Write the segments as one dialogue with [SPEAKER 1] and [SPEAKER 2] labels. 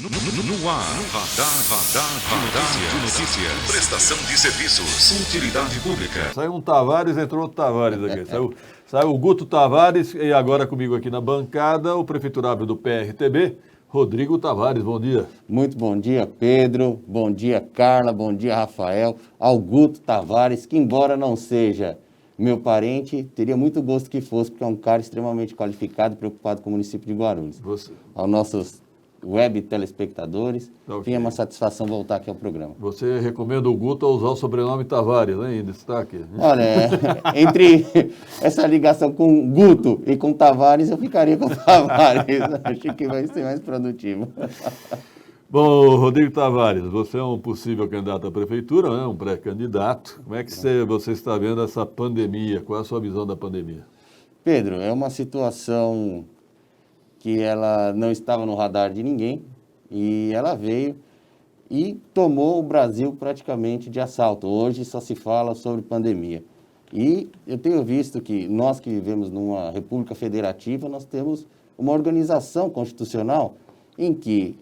[SPEAKER 1] No ar, radar de notícias. Prestação de serviços. Utilidade pública.
[SPEAKER 2] Saiu um Tavares, entrou outro Tavares aqui. Saiu o Guto Tavares e agora comigo aqui na bancada o prefeiturável do PRTB, Rodrigo Tavares. Bom dia.
[SPEAKER 3] Muito bom dia, Pedro. Bom dia, Carla. Bom dia, Rafael. Ao Guto Tavares, que embora não seja meu parente, teria muito gosto que fosse, porque é um cara extremamente qualificado e preocupado com o município de Guarulhos. Aos nossos web telespectadores, é uma satisfação voltar aqui ao programa.
[SPEAKER 2] Você recomenda o Guto a usar o sobrenome Tavares, né, em destaque?
[SPEAKER 3] Olha, entre essa ligação com Guto e com Tavares, eu ficaria com Tavares. Acho que vai ser mais produtivo.
[SPEAKER 2] Bom, Rodrigo Tavares, você é um possível candidato à prefeitura, né? Um pré-candidato. Como é que você está vendo essa pandemia? Qual é a sua visão da pandemia?
[SPEAKER 3] Pedro, é uma situação que ela não estava no radar de ninguém e ela veio e tomou o Brasil praticamente de assalto. Hoje só se fala sobre pandemia. E eu tenho visto que nós que vivemos numa república federativa, nós temos uma organização constitucional em que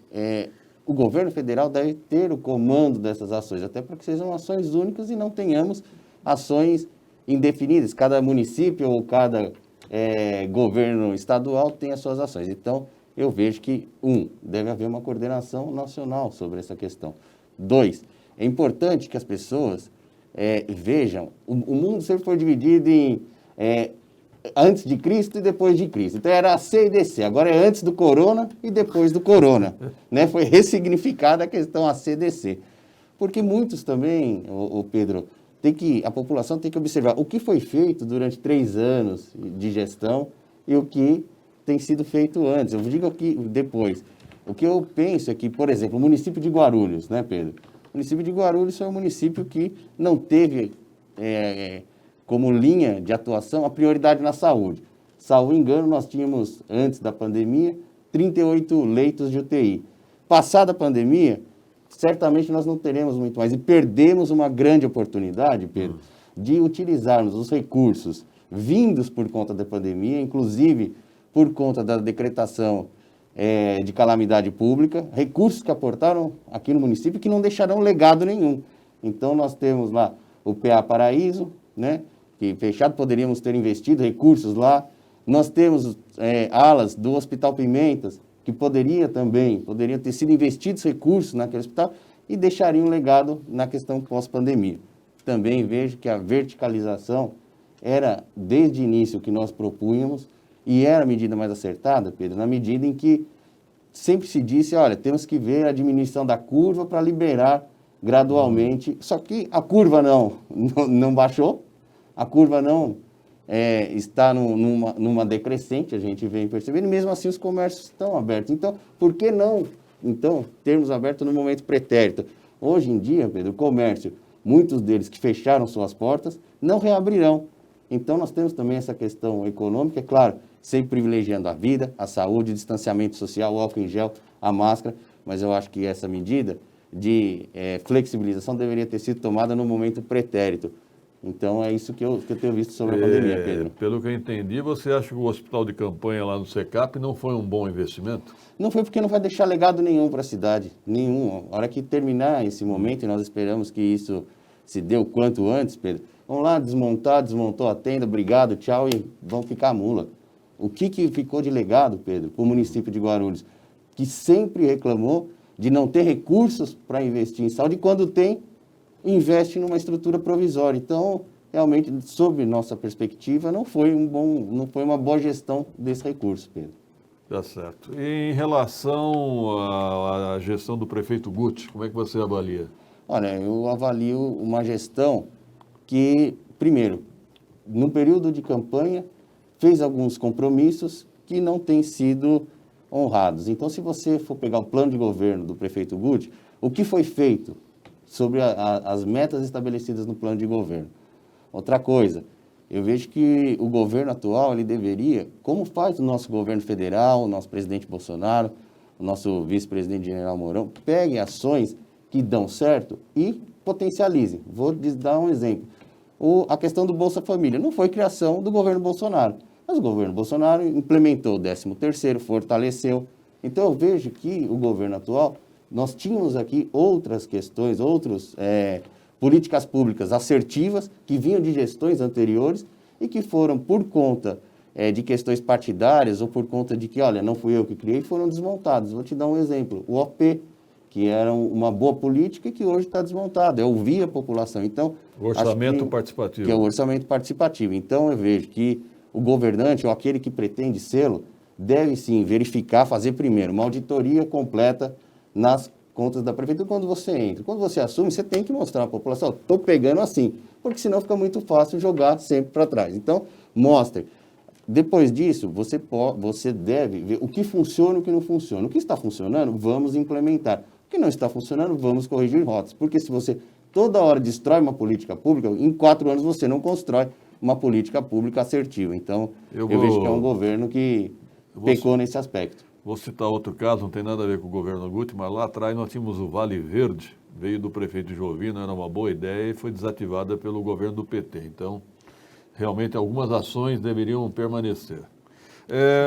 [SPEAKER 3] o governo federal deve ter o comando dessas ações, até para que sejam ações únicas e não tenhamos ações indefinidas. Cada município ou cada governo estadual tem as suas ações. Então, eu vejo que, deve haver uma coordenação nacional sobre essa questão. 2, é importante que as pessoas vejam, o mundo sempre foi dividido em antes de Cristo e depois de Cristo. Então, era a C e DC, agora é antes do corona e depois do corona. Né? Foi ressignificada a questão ACDC. Porque muitos também, o Pedro, a população tem que observar o que foi feito durante 3 anos de gestão e o que tem sido feito antes. Eu digo aqui depois. O que eu penso é que, por exemplo, o município de Guarulhos, né, Pedro? O município de Guarulhos é um município que não teve como linha de atuação a prioridade na saúde. Salvo engano, nós tínhamos, antes da pandemia, 38 leitos de UTI. Passada a pandemia, certamente nós não teremos muito mais. E perdemos uma grande oportunidade, Pedro, de utilizarmos os recursos vindos por conta da pandemia, inclusive por conta da decretação de calamidade pública, recursos que aportaram aqui no município que não deixarão legado nenhum. Então, nós temos lá o PA Paraíso, né, que fechado, poderíamos ter investido recursos lá. Nós temos alas do Hospital Pimentas, que poderiam ter sido investidos recursos naquele hospital e deixariam um legado na questão pós-pandemia. Também vejo que a verticalização era, desde o início, o que nós propunhamos e era a medida mais acertada, Pedro, na medida em que sempre se disse, olha, temos que ver a diminuição da curva para liberar gradualmente. Só que a curva não baixou, a curva não está numa decrescente, a gente vem percebendo, e mesmo assim os comércios estão abertos. Então, por que não, termos aberto no momento pretérito? Hoje em dia, Pedro, o comércio, muitos deles que fecharam suas portas, não reabrirão. Então, nós temos também essa questão econômica, é claro, sempre privilegiando a vida, a saúde, o distanciamento social, o álcool em gel, a máscara, mas eu acho que essa medida de flexibilização deveria ter sido tomada no momento pretérito. Então, é isso que eu tenho visto sobre a pandemia, Pedro.
[SPEAKER 2] Pelo que eu entendi, você acha que o hospital de campanha lá no SECAP não foi um bom investimento?
[SPEAKER 3] Não foi porque não vai deixar legado nenhum para a cidade, nenhum. A hora que terminar esse momento, e nós esperamos que isso se dê o quanto antes, Pedro, vamos lá desmontou a tenda, obrigado, tchau, e vão ficar a mula. O que ficou de legado, Pedro, para o município de Guarulhos, que sempre reclamou de não ter recursos para investir em saúde, e quando tem, investe numa estrutura provisória. Então, realmente, sob nossa perspectiva, não foi uma boa gestão desse recurso, Pedro.
[SPEAKER 2] Tá certo. E em relação à gestão do prefeito Guti, como é que você avalia?
[SPEAKER 3] Olha, eu avalio uma gestão que, primeiro, no período de campanha, fez alguns compromissos que não têm sido honrados. Então, se você for pegar o plano de governo do prefeito Guti, o que foi feito sobre as metas estabelecidas no plano de governo? Outra coisa, eu vejo que o governo atual, ele deveria, como faz o nosso governo federal, o nosso presidente Bolsonaro, o nosso vice-presidente general Mourão, peguem ações que dão certo e potencializem. Vou dar um exemplo. A questão do Bolsa Família não foi criação do governo Bolsonaro, mas o governo Bolsonaro implementou o 13º, fortaleceu, Então, eu vejo que o governo atual, nós tínhamos aqui outras questões, políticas públicas assertivas que vinham de gestões anteriores e que foram, por conta de questões partidárias ou por conta de que, olha, não fui eu que criei, foram desmontados. Vou te dar um exemplo. O OP, que era uma boa política e que hoje está desmontado. É ouvir a população. Então,
[SPEAKER 2] O orçamento participativo.
[SPEAKER 3] Que é o orçamento participativo. Então, eu vejo que o governante ou aquele que pretende sê-lo deve, sim, verificar, fazer primeiro uma auditoria completa nas contas da prefeitura quando você entra. Quando você assume, você tem que mostrar à população, estou pegando assim, porque senão fica muito fácil jogar sempre para trás. Então, mostre. Depois disso, você deve ver o que funciona e o que não funciona. O que está funcionando, vamos implementar. O que não está funcionando, vamos corrigir rotas. Porque se você toda hora destrói uma política pública, em 4 anos você não constrói uma política pública assertiva. Então, eu vejo que é um governo que pecou nesse aspecto.
[SPEAKER 2] Vou citar outro caso, não tem nada a ver com o governo Guti, mas lá atrás nós tínhamos o Vale Verde, veio do prefeito Jovino, era uma boa ideia e foi desativada pelo governo do PT. Então, realmente algumas ações deveriam permanecer.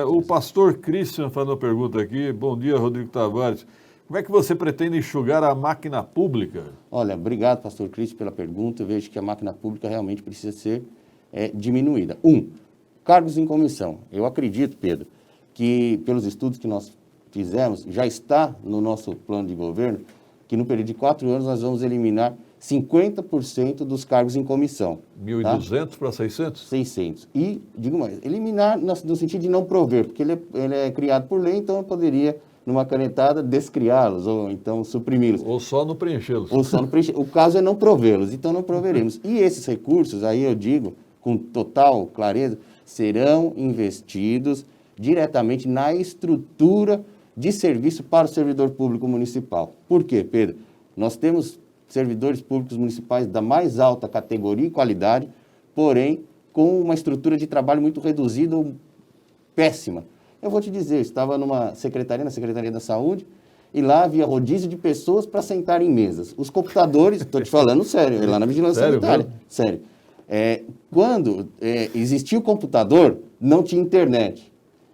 [SPEAKER 2] O pastor Christian faz uma pergunta aqui. Bom dia, Rodrigo Tavares. Como é que você pretende enxugar a máquina pública?
[SPEAKER 3] Olha, obrigado, pastor Christian, pela pergunta. Eu vejo que a máquina pública realmente precisa ser diminuída. Cargos em comissão. Eu acredito, Pedro, que pelos estudos que nós fizemos, já está no nosso plano de governo, que no período de 4 anos nós vamos eliminar 50% dos cargos em comissão.
[SPEAKER 2] 1.200 para 600?
[SPEAKER 3] 600. E, digo mais, eliminar no sentido de não prover, porque ele é criado por lei, então eu poderia, numa canetada, descriá-los, ou então suprimi-los.
[SPEAKER 2] Ou só não preenchê-los.
[SPEAKER 3] Ou só não preencher. O caso é não provê-los, então não proveremos. E esses recursos, aí eu digo, com total clareza, serão investidos diretamente na estrutura de serviço para o servidor público municipal. Por quê, Pedro? Nós temos servidores públicos municipais da mais alta categoria e qualidade, porém com uma estrutura de trabalho muito reduzida ou péssima. Eu vou te dizer, eu estava na Secretaria da Saúde, e lá havia rodízio de pessoas para sentar em mesas. Os computadores, estou te falando sério, lá na Vigilância Sanitária. Sério. Quando existia o computador, não tinha internet.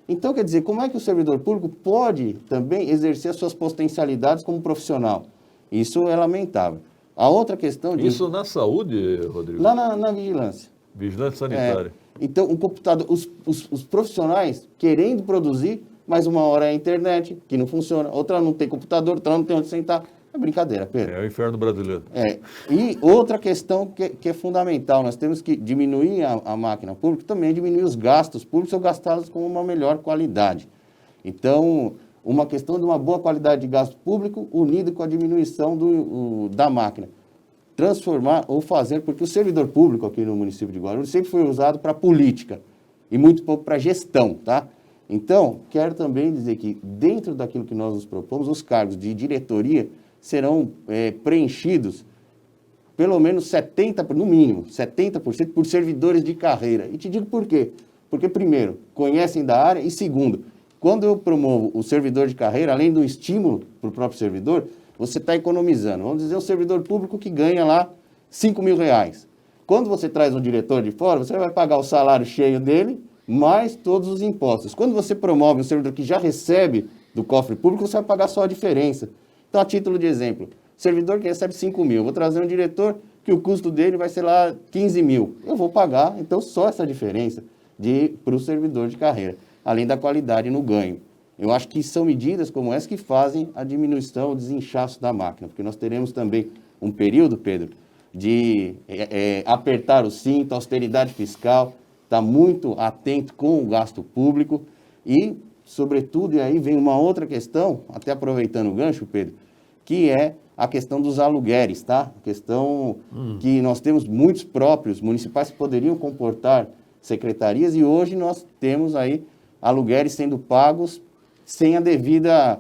[SPEAKER 3] Então, quer dizer, como é que o servidor público pode também exercer as suas potencialidades como profissional? Isso é lamentável. A outra questão...
[SPEAKER 2] Isso na saúde, Rodrigo?
[SPEAKER 3] Lá na vigilância.
[SPEAKER 2] Vigilância sanitária.
[SPEAKER 3] Então, o computador, os profissionais querendo produzir, mas uma hora é a internet, que não funciona, outra não tem computador, outra não tem onde sentar. É brincadeira, Pedro.
[SPEAKER 2] É o inferno brasileiro.
[SPEAKER 3] E outra questão que é fundamental, nós temos que diminuir a máquina pública, também diminuir os gastos públicos ou gastá-los com uma melhor qualidade. Então, uma questão de uma boa qualidade de gasto público unida com a diminuição da máquina. Transformar ou fazer, porque o servidor público aqui no município de Guarulhos sempre foi usado para política e muito pouco para gestão, tá? Então, quero também dizer que dentro daquilo que nós nos propomos, os cargos de diretoria serão preenchidos pelo menos 70%, no mínimo, 70% por servidores de carreira. E te digo por quê. Porque, primeiro, conhecem da área e, segundo, quando eu promovo o servidor de carreira, além do estímulo para o próprio servidor, você está economizando. Vamos dizer, um servidor público que ganha lá R$5.000. Quando você traz um diretor de fora, você vai pagar o salário cheio dele, mais todos os impostos. Quando você promove um servidor que já recebe do cofre público, você vai pagar só a diferença. Então, a título de exemplo, servidor que recebe 5 mil, vou trazer um diretor que o custo dele vai ser lá 15 mil. Eu vou pagar, então, só essa diferença para o servidor de carreira, além da qualidade no ganho. Eu acho que são medidas como essa que fazem a diminuição, o desinchaço da máquina, porque nós teremos também um período, Pedro, de apertar o cinto, austeridade fiscal, estar muito atento com o gasto público e, sobretudo, e aí vem uma outra questão, até aproveitando o gancho, Pedro, que é a questão dos aluguéis, tá? A questão que nós temos muitos próprios municipais que poderiam comportar secretarias e hoje nós temos aí aluguéis sendo pagos sem a devida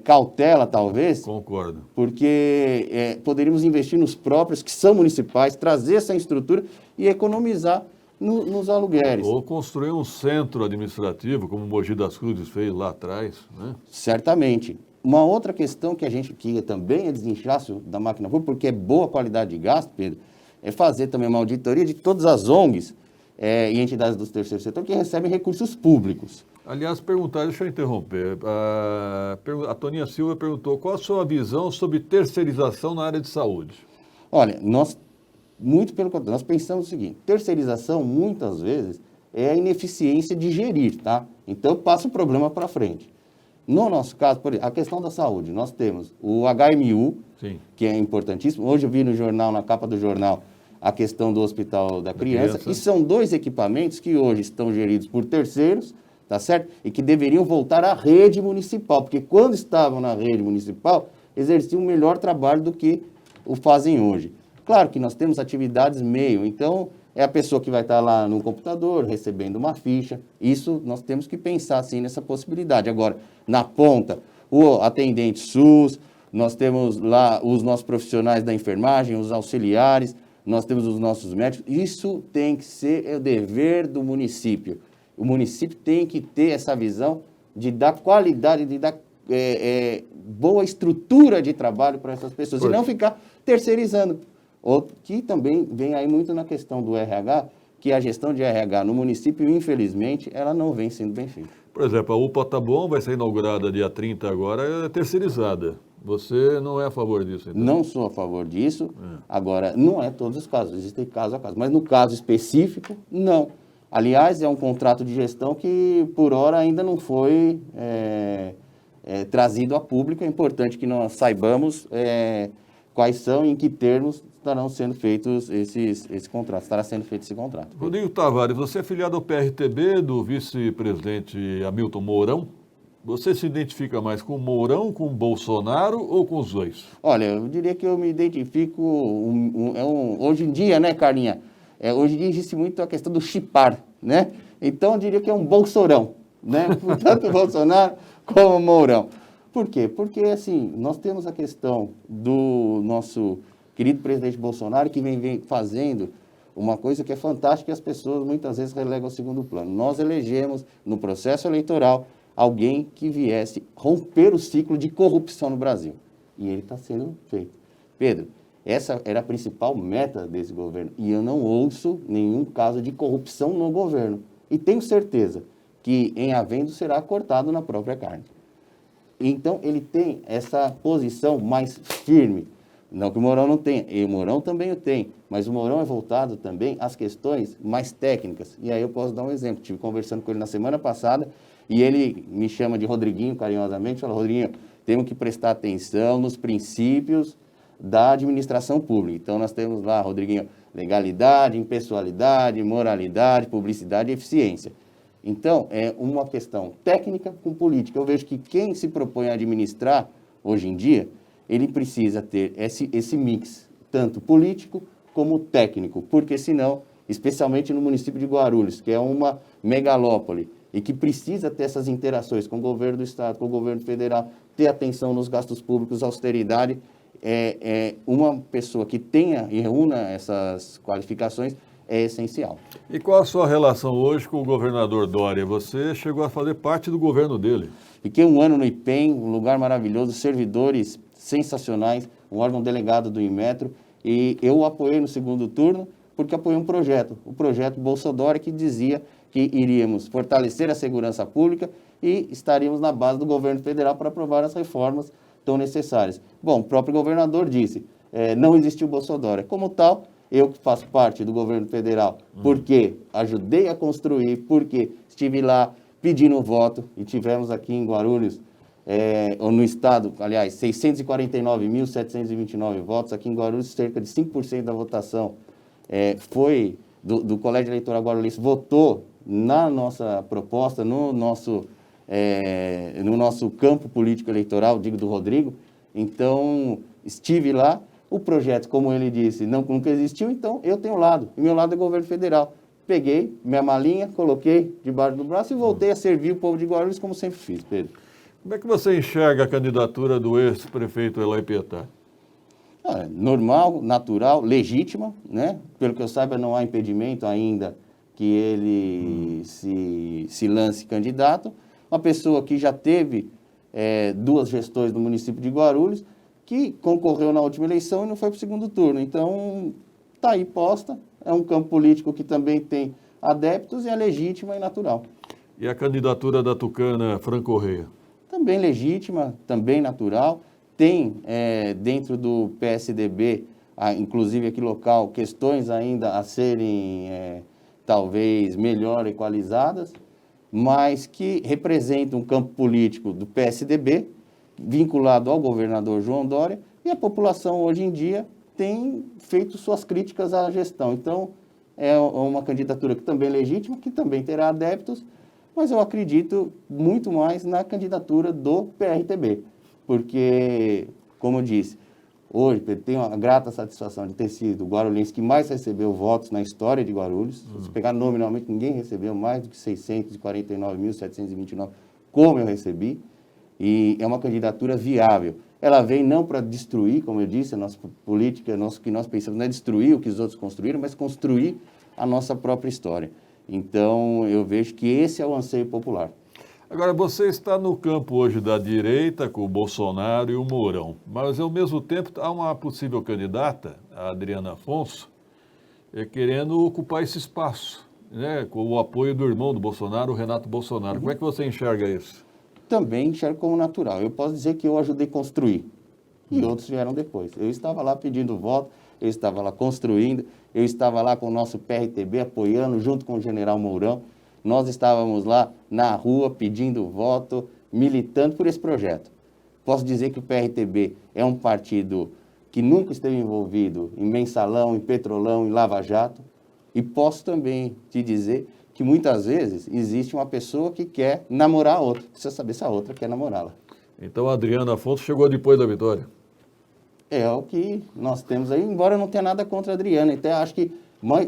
[SPEAKER 3] cautela, talvez.
[SPEAKER 2] Concordo.
[SPEAKER 3] Porque poderíamos investir nos próprios, que são municipais, trazer essa estrutura e economizar nos aluguéis.
[SPEAKER 2] Ou construir um centro administrativo, como o Mogi das Cruzes fez lá atrás, né?
[SPEAKER 3] Certamente. Uma outra questão que também é desinchaço da máquina pública, porque é boa qualidade de gasto, Pedro, é fazer também uma auditoria de todas as ONGs e entidades do terceiro setor que recebem recursos públicos.
[SPEAKER 2] Aliás, deixa eu interromper. A Toninha Silva perguntou qual a sua visão sobre terceirização na área de saúde.
[SPEAKER 3] Olha, muito pelo contrário, nós pensamos o seguinte, terceirização, muitas vezes, é a ineficiência de gerir, tá? Então, passa o problema para frente. No nosso caso, por exemplo, a questão da saúde, nós temos o HMU,
[SPEAKER 2] Sim.
[SPEAKER 3] que é importantíssimo. Hoje eu vi no jornal, na capa do jornal, a questão do Hospital da Criança. E são 2 equipamentos que hoje estão geridos por terceiros, tá certo? E que deveriam voltar à rede municipal, porque quando estavam na rede municipal, exerciam um melhor trabalho do que o fazem hoje. Claro que nós temos atividades meio, então é a pessoa que vai estar lá no computador, recebendo uma ficha. Isso nós temos que pensar, sim, nessa possibilidade. Agora, na ponta, o atendente SUS, nós temos lá os nossos profissionais da enfermagem, os auxiliares, nós temos os nossos médicos. Isso tem que ser o dever do município. O município tem que ter essa visão de dar qualidade, de dar boa estrutura de trabalho para essas pessoas, e não ficar terceirizando. Que também vem aí muito na questão do RH, que a gestão de RH no município, infelizmente, ela não vem sendo bem feita.
[SPEAKER 2] Por exemplo, a UPA Taboão vai ser inaugurada dia 30 agora, é terceirizada. Você não é a favor disso, então?
[SPEAKER 3] Não sou a favor disso. Agora, não é todos os casos, existem caso a caso. Mas no caso específico, não. Aliás, é um contrato de gestão que, por hora, ainda não foi trazido a público. É importante que nós saibamos quais são e em que termos estarão sendo feitos esse contrato. Estará sendo feito esse contrato.
[SPEAKER 2] Rodrigo Tavares, você é filiado ao PRTB do vice-presidente Hamilton Mourão. Você se identifica mais com o Mourão, com o Bolsonaro ou com os dois?
[SPEAKER 3] Olha, eu diria que eu me identifico... hoje em dia, né, Carlinha? Hoje em dia existe muito a questão do chipar, né? Então, eu diria que é um bolsorão, né? Tanto o Bolsonaro como o Mourão. Por quê? Porque, assim, nós temos a questão do nosso querido presidente Bolsonaro, que vem fazendo uma coisa que é fantástica e as pessoas muitas vezes relegam ao segundo plano. Nós elegemos, no processo eleitoral, alguém que viesse romper o ciclo de corrupção no Brasil. E ele está sendo feito. Pedro, essa era a principal meta desse governo. E eu não ouço nenhum caso de corrupção no governo. E tenho certeza que, em havendo, será cortado na própria carne. Então, ele tem essa posição mais firme. Não que o Mourão não tenha, e o Mourão também o tem, mas o Mourão é voltado também às questões mais técnicas. E aí eu posso dar um exemplo. Estive conversando com ele na semana passada e ele me chama de Rodriguinho, carinhosamente, fala: Rodriguinho, temos que prestar atenção nos princípios da administração pública. Então, nós temos lá, Rodriguinho, legalidade, impessoalidade, moralidade, publicidade e eficiência. Então, é uma questão técnica com política. Eu vejo que quem se propõe a administrar, hoje em dia, ele precisa ter esse mix, tanto político como técnico, porque senão, especialmente no município de Guarulhos, que é uma megalópole, e que precisa ter essas interações com o governo do Estado, com o governo federal, ter atenção nos gastos públicos, austeridade, uma pessoa que tenha e reúna essas qualificações é essencial.
[SPEAKER 2] E qual a sua relação hoje com o governador Dória? Você chegou a fazer parte do governo dele.
[SPEAKER 3] Fiquei um ano no IPEM, um lugar maravilhoso, servidores sensacionais, um órgão delegado do Inmetro, e eu o apoiei no segundo turno porque apoiei um projeto, o projeto Bolsa Dória, que dizia que iríamos fortalecer a segurança pública e estaríamos na base do governo federal para aprovar as reformas tão necessárias. Bom, o próprio governador disse, não existiu Bolsa Dória. Como tal, eu que faço parte do governo federal, porque ajudei a construir, porque estive lá pedindo voto, e tivemos aqui em Guarulhos, no estado, aliás, 649.729 votos, aqui em Guarulhos, cerca de 5% da votação foi do Colégio Eleitoral Guarulhense, votou na nossa proposta, no nosso campo político eleitoral, digo do Rodrigo. Então, estive lá. O projeto, como ele disse, nunca existiu, então eu tenho um lado, e meu lado é governo federal. Peguei minha malinha, coloquei debaixo do braço e voltei a servir o povo de Guarulhos como sempre fiz, Pedro.
[SPEAKER 2] Como é que você enxerga a candidatura do ex-prefeito Eloy Pietá?
[SPEAKER 3] Normal, natural, legítima, né? Pelo que eu saiba, não há impedimento ainda que ele se lance candidato. Uma pessoa que já teve 2 gestões no município de Guarulhos, que concorreu na última eleição e não foi para o segundo turno. Então, está aí posta. É um campo político que também tem adeptos e é legítima e natural.
[SPEAKER 2] E a candidatura da tucana Fran Correia?
[SPEAKER 3] Também legítima, também natural. Tem dentro do PSDB, inclusive aqui local, questões ainda a serem talvez melhor equalizadas, mas que representam um campo político do PSDB, vinculado ao governador João Dória, e a população hoje em dia tem feito suas críticas à gestão. Então, é uma candidatura que também é legítima, que também terá adeptos, mas eu acredito muito mais na candidatura do PRTB, porque, como eu disse, hoje tenho a grata satisfação de ter sido o guarulhense que mais recebeu votos na história de Guarulhos. Se pegar nominalmente, ninguém recebeu mais do que 649.729, como eu recebi, e é uma candidatura viável. Ela vem não para destruir, como eu disse, a nossa política, o que nós pensamos não é destruir o que os outros construíram, mas construir a nossa própria história. Então, eu vejo que esse é o anseio popular.
[SPEAKER 2] Agora, você está no campo hoje da direita, com o Bolsonaro e o Mourão, mas, ao mesmo tempo, há uma possível candidata, a Adriana Afonso, querendo ocupar esse espaço, né, com o apoio do irmão do Bolsonaro, o Renato Bolsonaro. Como é que você enxerga isso?
[SPEAKER 3] Também enxergo como natural. Eu posso dizer que eu ajudei a construir, e outros vieram depois. Eu estava lá pedindo voto, eu estava lá construindo, eu estava lá com o nosso PRTB apoiando, junto com o general Mourão. Nós estávamos lá na rua pedindo voto, militando por esse projeto. Posso dizer que o PRTB é um partido que nunca esteve envolvido em mensalão, em petrolão, em lava-jato. E posso também te dizer que muitas vezes existe uma pessoa que quer namorar a outra. Precisa saber se a outra quer namorá-la.
[SPEAKER 2] Então, a Adriana Afonso chegou depois da vitória.
[SPEAKER 3] É o que nós temos aí, embora eu não tenha nada contra a Adriana. Então, acho que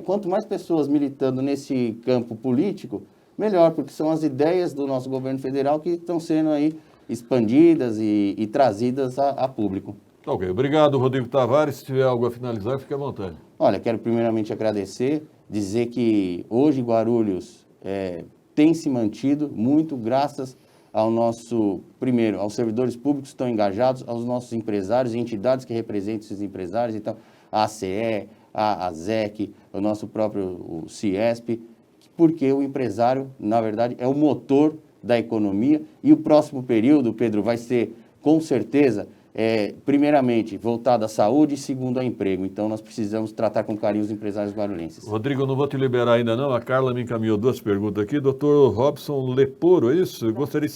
[SPEAKER 3] quanto mais pessoas militando nesse campo político, melhor, porque são as ideias do nosso governo federal que estão sendo aí expandidas e trazidas a público.
[SPEAKER 2] Ok, obrigado, Rodrigo Tavares. Se tiver algo a finalizar, fique à vontade.
[SPEAKER 3] Olha, quero primeiramente agradecer, dizer que hoje Guarulhos tem se mantido muito graças ao primeiro, aos servidores públicos que estão engajados, aos nossos empresários e entidades que representam esses empresários, então a ACE, a ZEC, o nosso próprio CIESP, porque o empresário, na verdade, é o motor da economia e o próximo período, Pedro, vai ser, com certeza, primeiramente, voltado à saúde e segundo ao emprego. Então, nós precisamos tratar com carinho os empresários guarulhenses.
[SPEAKER 2] Rodrigo, eu não vou te liberar ainda não. A Carla me encaminhou duas perguntas aqui. Doutor Robson Leporo, é isso? Eu gostaria...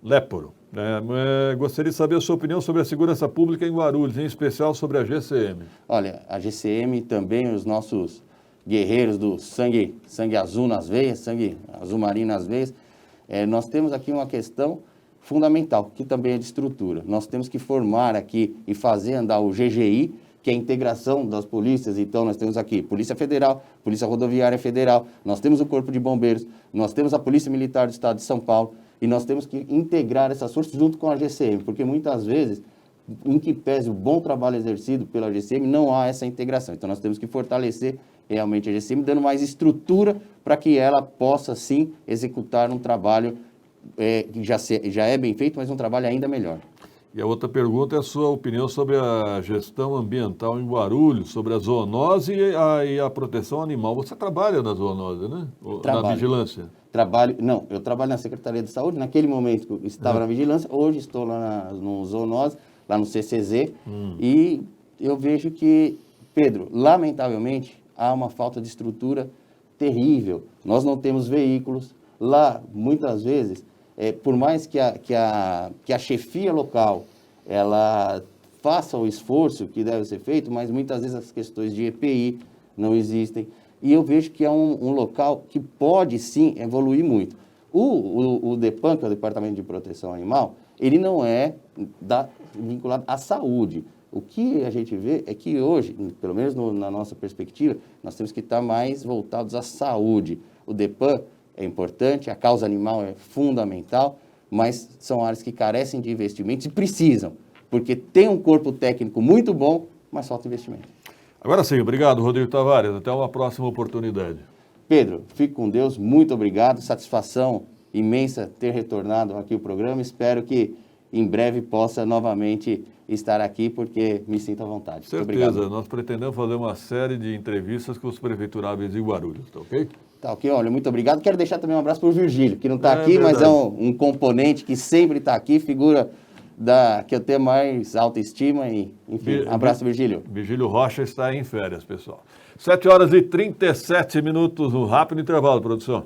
[SPEAKER 2] Leporo. Gostaria de saber a sua opinião sobre a segurança pública em Guarulhos, em especial sobre a GCM.
[SPEAKER 3] Olha, a GCM também, os nossos guerreiros do sangue azul nas veias, sangue azul marinho nas veias, nós temos aqui uma questão fundamental, que também é de estrutura. Nós temos que formar aqui e fazer andar o GGI, que é a integração das polícias. Então, nós temos aqui Polícia Federal, Polícia Rodoviária Federal, nós temos o Corpo de Bombeiros, nós temos a Polícia Militar do Estado de São Paulo, e nós temos que integrar essas forças junto com a GCM, porque muitas vezes, em que pese o bom trabalho exercido pela GCM, não há essa integração. Então, nós temos que fortalecer realmente a GCM, dando mais estrutura para que ela possa, sim, executar um trabalho que já é bem feito, mas um trabalho ainda melhor.
[SPEAKER 2] E a outra pergunta é a sua opinião sobre a gestão ambiental em Guarulhos, sobre a zoonose e a proteção animal. Você trabalha na zoonose, né?
[SPEAKER 3] Trabalho.
[SPEAKER 2] Na vigilância?
[SPEAKER 3] Eu trabalho na Secretaria de Saúde. Naquele momento eu estava na vigilância, hoje estou lá no zoonose, lá no CCZ, e eu vejo que, Pedro, lamentavelmente, há uma falta de estrutura terrível. Nós não temos veículos. Lá, muitas vezes, por mais que a chefia local ela faça o esforço que deve ser feito, mas muitas vezes as questões de EPI não existem. E eu vejo que é um local que pode, sim, evoluir muito. O DEPAN, que é o Departamento de Proteção Animal, ele não é vinculado à saúde. O que a gente vê é que hoje, pelo menos na nossa perspectiva, nós temos que estar mais voltados à saúde. O DEPAN é importante, a causa animal é fundamental, mas são áreas que carecem de investimentos e precisam, porque tem um corpo técnico muito bom, mas falta investimento.
[SPEAKER 2] Agora sim, obrigado, Rodrigo Tavares. Até uma próxima oportunidade.
[SPEAKER 3] Pedro, fique com Deus, muito obrigado, satisfação imensa ter retornado aqui o programa. Espero que em breve possa novamente estar aqui, porque me sinto à vontade.
[SPEAKER 2] Certeza, nós pretendemos fazer uma série de entrevistas com os prefeituráveis de Guarulhos, tá ok?
[SPEAKER 3] Tá ok? Olha, muito obrigado. Quero deixar também um abraço para o Virgílio, que não está aqui,
[SPEAKER 2] verdade.
[SPEAKER 3] mas é um componente que sempre está aqui, figura que eu tenho mais autoestima. E, enfim, abraço, Virgílio.
[SPEAKER 2] Virgílio Rocha está em férias, pessoal. 7 horas e 37 minutos, um rápido intervalo, produção.